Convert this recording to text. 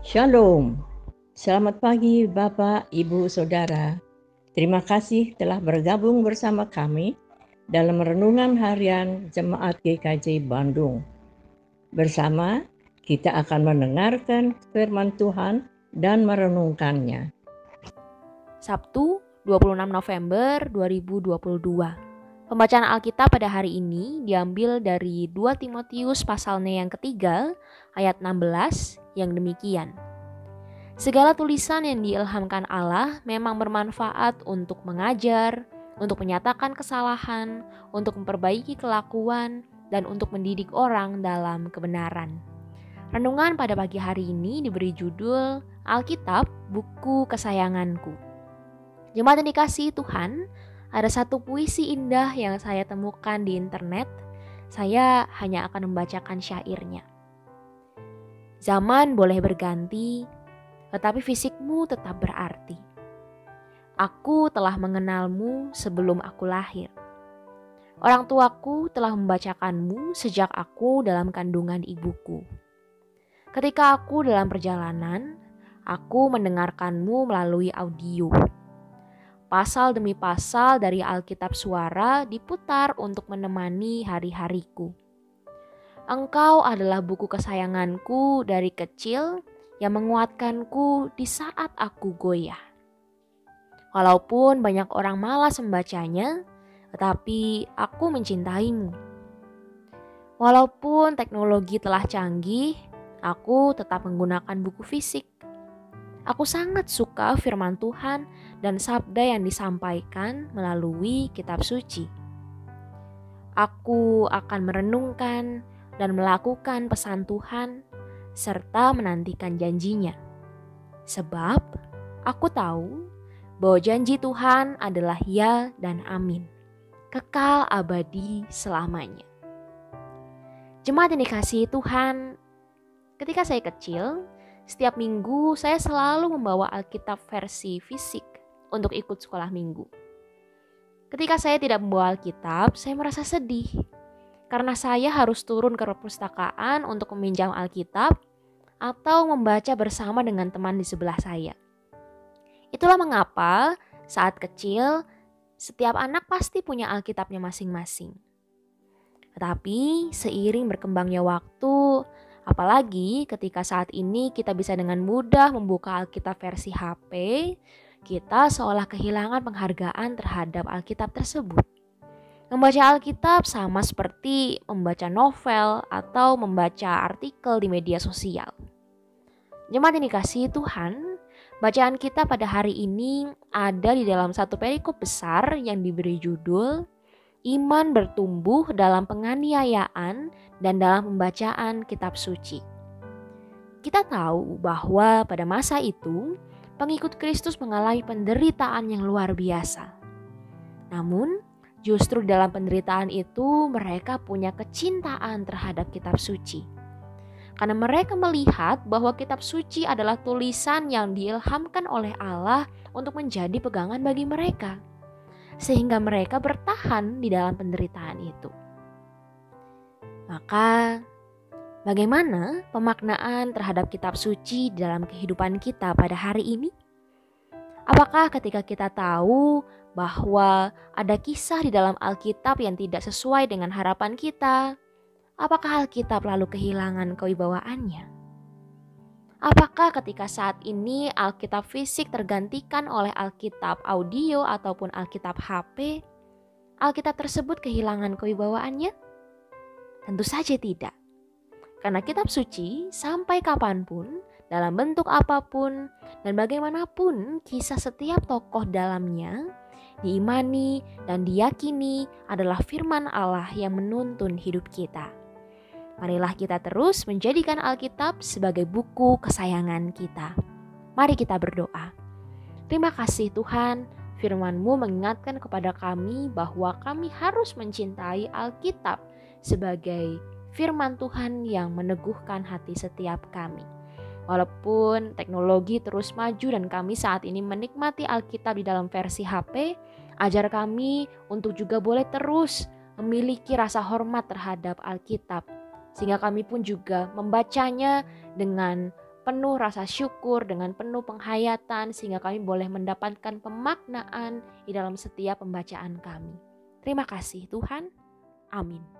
Shalom, selamat pagi Bapak, Ibu, Saudara. Terima kasih telah bergabung bersama kami dalam Renungan Harian Jemaat GKJ Bandung. Bersama kita akan mendengarkan firman Tuhan dan merenungkannya. Sabtu 26 November 2022. Pembacaan Alkitab pada hari ini diambil dari 2 Timotius pasalnya yang ketiga ayat 16 yang demikian. Segala tulisan yang diilhamkan Allah memang bermanfaat untuk mengajar, untuk menyatakan kesalahan, untuk memperbaiki kelakuan, dan untuk mendidik orang dalam kebenaran. Renungan pada pagi hari ini diberi judul Alkitab, Buku Kesayanganku. Jemaat yang dikasihi Tuhan, ada satu puisi indah yang saya temukan di internet. Saya hanya akan membacakan syairnya. Zaman boleh berganti, tetapi fisikmu tetap berarti. Aku telah mengenalmu sebelum aku lahir. Orang tuaku telah membacakanmu sejak aku dalam kandungan ibuku. Ketika aku dalam perjalanan, aku mendengarkanmu melalui audio. Pasal demi pasal dari Alkitab suara diputar untuk menemani hari-hariku. Engkau adalah buku kesayanganku dari kecil yang menguatkanku di saat aku goyah. Walaupun banyak orang malas membacanya, tetapi aku mencintaimu. Walaupun teknologi telah canggih, aku tetap menggunakan buku fisik. Aku sangat suka firman Tuhan dan sabda yang disampaikan melalui kitab suci. Aku akan merenungkan dan melakukan pesan Tuhan serta menantikan janjinya. Sebab aku tahu bahwa janji Tuhan adalah ya dan amin, kekal abadi selamanya. Jemaat yang dikasihi Tuhan, ketika saya kecil, setiap minggu saya selalu membawa Alkitab versi fisik untuk ikut sekolah minggu. Ketika saya tidak membawa Alkitab, saya merasa sedih karena saya harus turun ke perpustakaan untuk meminjam Alkitab atau membaca bersama dengan teman di sebelah saya. Itulah mengapa saat kecil setiap anak pasti punya Alkitabnya masing-masing. Tetapi seiring berkembangnya waktu, apalagi ketika saat ini kita bisa dengan mudah membuka Alkitab versi HP, kita seolah kehilangan penghargaan terhadap Alkitab tersebut. Membaca Alkitab sama seperti membaca novel atau membaca artikel di media sosial. Jemaat yang dikasihi Tuhan, bacaan kita pada hari ini ada di dalam satu perikop besar yang diberi judul Iman bertumbuh dalam penganiayaan dan dalam pembacaan kitab suci. Kita tahu bahwa pada masa itu, pengikut Kristus mengalami penderitaan yang luar biasa. Namun, justru dalam penderitaan itu mereka punya kecintaan terhadap kitab suci. Karena mereka melihat bahwa kitab suci adalah tulisan yang diilhamkan oleh Allah untuk menjadi pegangan bagi mereka. Sehingga mereka bertahan di dalam penderitaan itu. Maka, bagaimana pemaknaan terhadap kitab suci dalam kehidupan kita pada hari ini? Apakah ketika kita tahu bahwa ada kisah di dalam Alkitab yang tidak sesuai dengan harapan kita, apakah Alkitab lalu kehilangan kewibawaannya? Apakah ketika saat ini Alkitab fisik tergantikan oleh Alkitab audio ataupun Alkitab HP, Alkitab tersebut kehilangan kewibawaannya? Tentu saja tidak. Karena kitab suci sampai kapanpun, dalam bentuk apapun, dan bagaimanapun kisah setiap tokoh dalamnya, diimani dan diyakini adalah firman Allah yang menuntun hidup kita. Marilah kita terus menjadikan Alkitab sebagai buku kesayangan kita. Mari kita berdoa. Terima kasih Tuhan, firman-Mu mengingatkan kepada kami bahwa kami harus mencintai Alkitab sebagai firman Tuhan yang meneguhkan hati setiap kami. Walaupun teknologi terus maju dan kami saat ini menikmati Alkitab di dalam versi HP, ajar kami untuk juga boleh terus memiliki rasa hormat terhadap Alkitab. Sehingga kami pun juga membacanya dengan penuh rasa syukur, dengan penuh penghayatan, sehingga kami boleh mendapatkan pemaknaan di dalam setiap pembacaan kami. Terima kasih Tuhan. Amin.